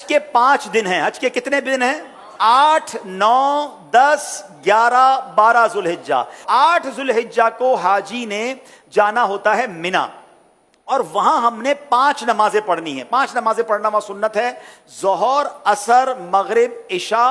के 5 दिन हैं। हज के कितने दिन हैं? 8, 9, 10, 11, 12 जुल्हिज्जा। 8 जुल्हिज्जा को हाजी ने जाना होता है मिना, और वहां हमने 5 नमाजें पढ़नी है। 5 नमाजें पढ़ना वहां सुन्नत है, जोहर, असर, मगरिब, इशा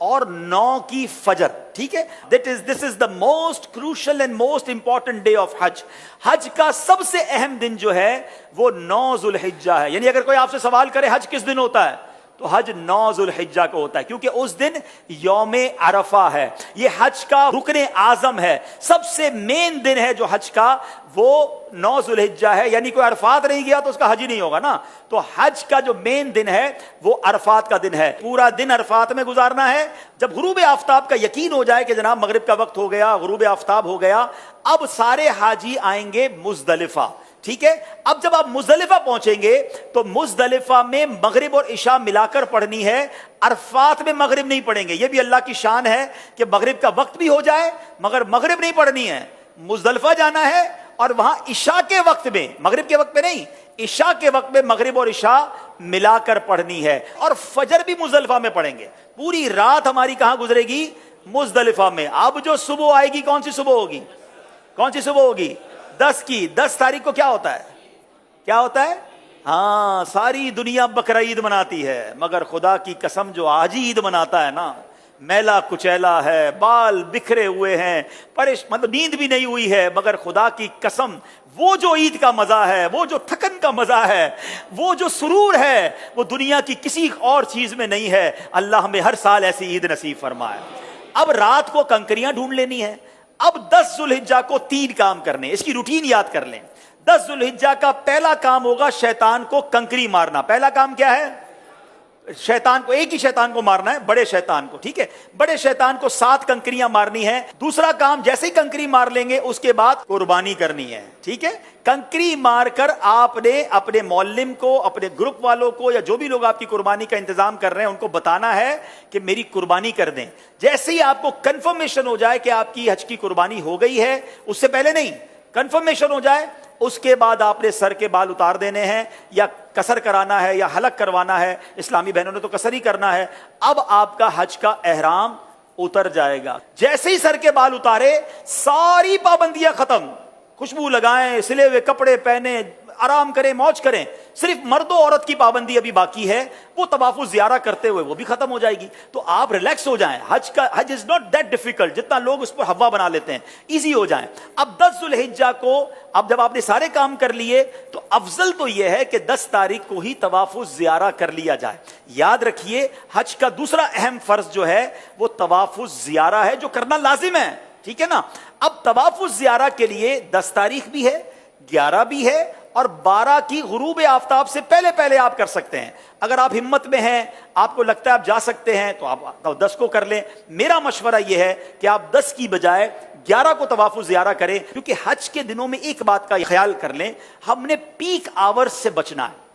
और 9 की फजर। ठीक है, this is the most crucial and most important day of हज। हज का सबसे अहम दिन जो है वो 9 जुल्हिज्जा है। यानी अगर कोई आपसे सवाल करे हज किस दिन होता है, तो हज 9 जुल्हिज्जा को होता है, क्योंकि उस दिन यौमे अरफा है। ये हज का रुकने आजम है, सबसे मेन दिन है जो हज का, वो 9 जुल्हिज्जा है। यानी कोई अरफात नहीं गया तो उसका हज ही नहीं होगा ना। तो हज का जो मेन दिन है वो अरफात का दिन है। पूरा दिन अरफात में गुजारना है। जब गुरूब आफ्ताब का यकीन हो जाए कि जनाब मगरिब का वक्त हो गया, गुरूब आफ्ताब हो गया, अब सारे हाजी आएंगे मुजदलिफा। ठीक है, अब जब आप मुजदलिफा पहुंचेंगे तो मुजदलिफा में मगरिब और इशा मिलाकर पढ़नी है, अरफात में मगरिब नहीं पढ़ेंगे। यह भी अल्लाह की शान है कि मगरिब का वक्त भी हो जाए मगर मगरिब नहीं पढ़नी है। मुजदलिफा जाना है और वहां इशा के वक्त में, मगरिब के वक्त में नहीं, इशा के वक्त में मगरिब और इशा मिलाकर पढ़नी है। और फजर भी मुजदलिफा में पढ़ेंगे। पूरी रात हमारी कहां गुजरेगी? मुजदलिफा में। अब जो सुबह आएगी, कौन सी सुबह होगी? कौन सी सुबह होगी? 10 की। 10 तारीख को क्या होता है? क्या होता है? हाँ, सारी दुनिया बकरा ईद मनाती है, मगर खुदा की कसम जो आज ही ईद मनाता है ना, मैला कुचैला है, बाल बिखरे हुए हैं, मतलब नींद भी नहीं हुई है, मगर खुदा की कसम वो जो ईद का मजा है, वो जो थकन का मजा है, वो जो सुरूर है, वो दुनिया की किसी और चीज में नहीं है। अल्लाह हमें हर साल ऐसी ईद नसीब फरमाए। अब रात को कंकरियां ढूंढ लेनी है। अब 10 जुल्हिज्जा को 3 काम करने, इसकी रूटीन याद कर लें। 10 जुल्हिज्जा का पहला काम होगा शैतान को कंकरी मारना। पहला काम क्या है? शैतान को, एक ही शैतान को मारना है, बड़े शैतान को। ठीक है, बड़े शैतान को 7 कंकरियां मारनी है। दूसरा काम, जैसे ही कंकरी मार लेंगे उसके बाद कुर्बानी करनी है। ठीक है, कंकरी मारकर आपने अपने मौल्लिम को, अपने ग्रुप वालों को, या जो भी लोग आपकी कुर्बानी का इंतजाम कर रहे हैं उनको बताना है कि मेरी कुर्बानी कर दें। जैसे ही आपको कंफर्मेशन हो जाए कि आपकी हज की कुर्बानी हो गई है, उससे पहले नहीं, कंफर्मेशन हो जाए, उसके बाद आपने सर के बाल उतार देने हैं, या कसर कराना है या हलक करवाना है। इस्लामी बहनों ने तो कसर ही करना है। अब आपका हज का एहराम उतर जाएगा। जैसे ही सर के बाल उतारे, सारी पाबंदियां खत्म। खुशबू लगाएं, सिले हुए कपड़े पहने, आराम करें, मौज करें। सिर्फ मर्द और औरत की पाबंदी अभी बाकी है, वो तवाफ़ुल ज़ियारा करते हुए वो भी खत्म हो जाएगी। तो आप रिलैक्स हो जाएं। हज इज नॉट दैट डिफिकल्ट जितना लोग उस पर हवा बना लेते हैं। इजी हो जाएं। अब 10 जुल्हिज्जा को, अब जब आपने सारे काम कर लिए, तो अफजल तो यह है कि 10 तारीख को ही तवाफ़ुल ज़ियारा कर लिया जाए। याद रखिए, हज का दूसरा अहम फर्ज जो है वो तवाफ़ुल ज़ियारा है, जो करना लाजिम है। ठीक है ना। अब तवाफ़ुल ज़ियारा के लिए 10 तारीख भी है, 11 भी है, और 12 की गुरूब आफ्ताब से पहले पहले आप कर सकते हैं। अगर आप हिम्मत में हैं, आपको लगता है आप जा सकते हैं, तो आप 10 को कर लें। मेरा मशवरा यह है कि आप 10 की बजाय 11 को तवाफ़ुल ज़ियारा करें, क्योंकि हज के दिनों में एक बात का ख्याल कर लें, हमने पीक आवर्स से बचना है।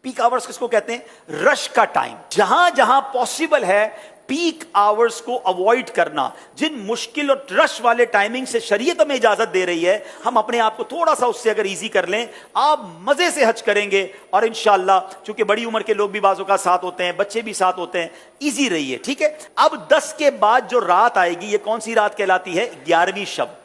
पीक आवर्स किसको कहते हैं? रश का टाइम। जहां जहां पॉसिबल है पीक आवर्स को अवॉइड करना। जिन मुश्किल और रश वाले टाइमिंग से शरीयत में इजाजत दे रही है, हम अपने आप को थोड़ा सा उससे अगर इजी कर लें, आप मजे से हज करेंगे। और इंशाअल्लाह, चूंकि बड़ी उम्र के लोग भी बाजों का साथ होते हैं, बच्चे भी साथ होते हैं, इजी रही है। ठीक है, अब 10 के बाद जो रात आएगी, ये कौन सी रात कहलाती है? 11वीं शब।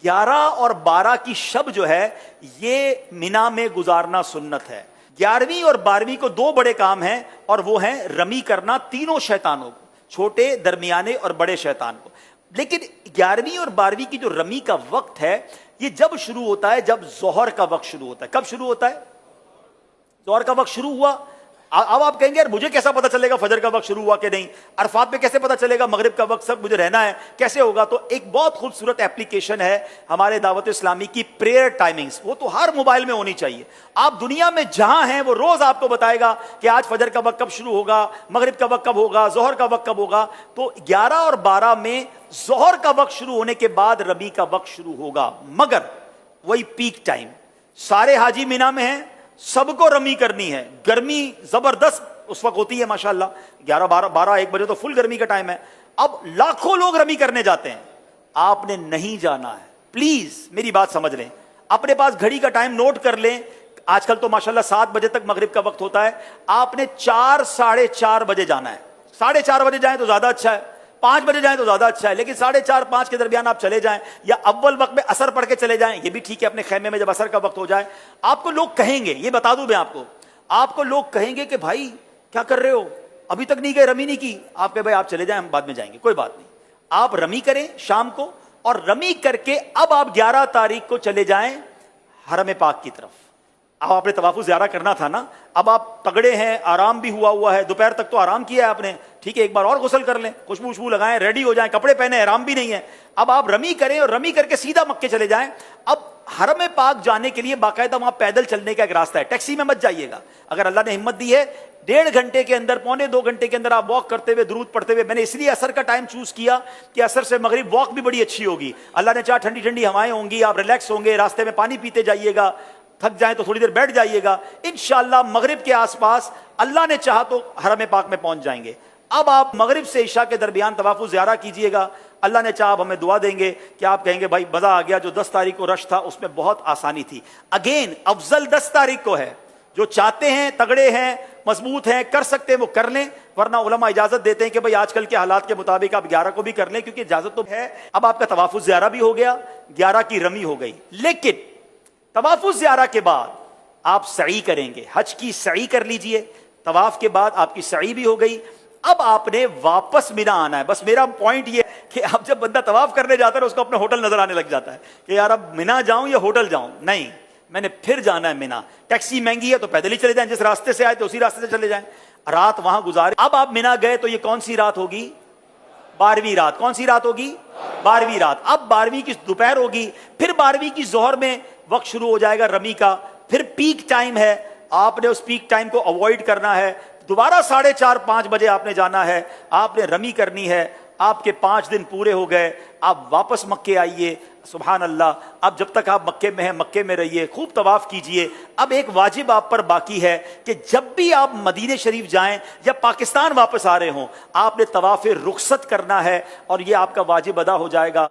11 और 12 की शब जो है, ये मिना में गुजारना सुन्नत है। 11वीं और 12वीं को 2 बड़े काम हैं, और वो हैं रमी करना तीनों शैतानों को, छोटे, दरमियाने और बड़े शैतान को। लेकिन 11वीं और 12वीं की जो रमी का वक्त है, ये जब शुरू होता है, जब जोहर का वक्त शुरू होता है। कब शुरू होता है? जोहर का वक्त शुरू हुआ। अब आप कहेंगे यार मुझे कैसा पता चलेगा फजर का वक्त शुरू हुआ कि नहीं, अरफात पे कैसे पता चलेगा मगरिब का वक्त, सब मुझे रहना है, कैसे होगा? तो एक बहुत खूबसूरत एप्लीकेशन है हमारे दावत इस्लामी की, प्रेयर टाइमिंग्स। वो तो हर मोबाइल में होनी चाहिए। आप दुनिया में जहां हैं वो रोज आपको बताएगा कि आज फजर का वक्त कब शुरू होगा, मगरिब का वक्त कब होगा, जोहर का वक्त कब होगा। तो 11 और 12 में जोहर का वक्त शुरू होने के बाद रबी का वक्त शुरू होगा, मगर वही पीक टाइम। सारे हाजी मीना में हैं, सबको रमी करनी है। गर्मी जबरदस्त उस वक्त होती है माशाल्लाह, 11, 12, 12, 1 बजे तो फुल गर्मी का टाइम है। अब लाखों लोग रमी करने जाते हैं, आपने नहीं जाना है। प्लीज मेरी बात समझ लें, अपने पास घड़ी का टाइम नोट कर लें। آج کل تو ماشاءاللہ 7 بجے تک مغرب کا وقت ہوتا ہے، آپ نے 4 ساڑھے 4 بجے جانا ہے. 4:30 بجے جائیں تو زیادہ اچھا ہے، 5 بجے جائیں تو زیادہ اچھا ہے، لیکن 4:30 5 کے درمیان آپ چلے جائیں، یا اول وقت میں عصر پڑھ کے چلے جائیں، یہ بھی ٹھیک ہے. اپنے خیمے میں جب عصر کا وقت ہو جائے، آپ کو لوگ کہیں گے، یہ بتا دوں میں آپ کو لوگ کہیں گے کہ بھائی کیا کر رہے ہو، ابھی تک نہیں گئے، رمی نہیں کی. آپ کہ بھائی آپ چلے جائیں، ہم بعد میں جائیں گے، کوئی بات نہیں. آپ رمی کریں شام کو، اور رمی کر کے اب آپ 11 تاریخ کو چلے جائیں حرم پاک کی طرف. اب آپ نے طواف زیارہ کرنا تھا نا، اب آپ تگڑے ہیں، آرام بھی ہوا ہے، دوپہر تک تو آرام کیا ہے آپ نے، ٹھیک ہے، ایک بار اور غسل کر لیں، خوشبو لگائیں، ریڈی ہو جائیں، کپڑے پہنے، آرام بھی نہیں ہے. اب آپ رمی کریں اور رمی کر کے سیدھا مکے چلے جائیں. اب حرم پاک جانے کے لیے باقاعدہ وہاں پیدل چلنے کا ایک راستہ ہے، ٹیکسی میں مت جائیے گا. اگر اللہ نے ہمت دی ہے 1.5 گھنٹے کے اندر، 1.25 گھنٹے کے اندر آپ واک کرتے ہوئے، درود پڑھتے ہوئے. میں نے اس لیے عصر کا ٹائم چوز کیا کہ عصر سے مغرب واک بھی بڑی اچھی ہوگی، اللہ نے چاہا ٹھنڈی ٹھنڈی ہوائیں ہوں گی، آپ ریلیکس ہوں گے، راستے میں پانی پیتے جائیے گا، تھک جائیں تو تھوڑی دیر بیٹھ جائیے گا، انشاءاللہ مغرب کے آس پاس اللہ نے چاہا تو حرم پاک میں پہنچ جائیں گے. اب آپ مغرب سے عشاء کے درمیان طواف زیارہ کیجئے گا. اللہ نے چاہا ہمیں دعا دیں گے کہ آپ کہیں گے بھائی مزہ آ گیا، جو 10 تاریخ کو رش تھا اس میں بہت آسانی تھی. اگین افضل 10 تاریخ کو ہے، جو چاہتے ہیں، تگڑے ہیں، مضبوط ہیں، کر سکتے ہیں وہ کر لیں، ورنہ علماء اجازت دیتے ہیں کہ بھئی آج کل کے حالات کے مطابق آپ 11 کو بھی کر لیں، کیونکہ اجازت تو ہے. اب آپ کا طواف زیارہ بھی ہو گیا، 11 کی رمی ہو گئی. لیکن طواف زیارہ کے بعد آپ سعی کریں گے، حج کی سعی کر لیجئے. طواف کے بعد آپ کی سعی بھی ہو گئی، اب آپ نے واپس مینا آنا ہے. بس میرا پوائنٹ یہ کہ اب جب بندہ طواف کرنے جاتا ہے اس کو اپنا ہوٹل نظر آنے لگ جاتا ہے کہ یار اب مینا جاؤں یا ہوٹل جاؤں. نہیں، میں نے پھر جانا ہے مینا. ٹیکسی مہنگی ہے تو پیدل ہی چلے جائیں، جس راستے سے آئے تو اسی راستے سے چلے جائیں، رات وہاں گزارے. اب آپ مینا گئے تو یہ کون سی رات ہوگی؟ 12ویں رات. کون سی رات ہوگی؟ 12ویں رات. اب 12ویں کی دوپہر ہوگی، پھر 12ویں کی ظہر میں وقت شروع ہو جائے گا رمی کا. پھر پیک ٹائم ہے، آپ نے اس پیک ٹائم کو اوائڈ کرنا ہے. دوبارہ 4:30 5 بجے آپ نے جانا ہے، آپ نے رمی کرنی ہے. آپ کے 5 دن پورے ہو گئے، آپ واپس مکے آئیے. سبحان اللہ. اب جب تک آپ مکے میں ہیں مکے میں رہیے، خوب طواف کیجئے. اب ایک واجب آپ پر باقی ہے کہ جب بھی آپ مدینہ شریف جائیں یا پاکستان واپس آ رہے ہوں، آپ نے طواف رخصت کرنا ہے، اور یہ آپ کا واجب ادا ہو جائے گا.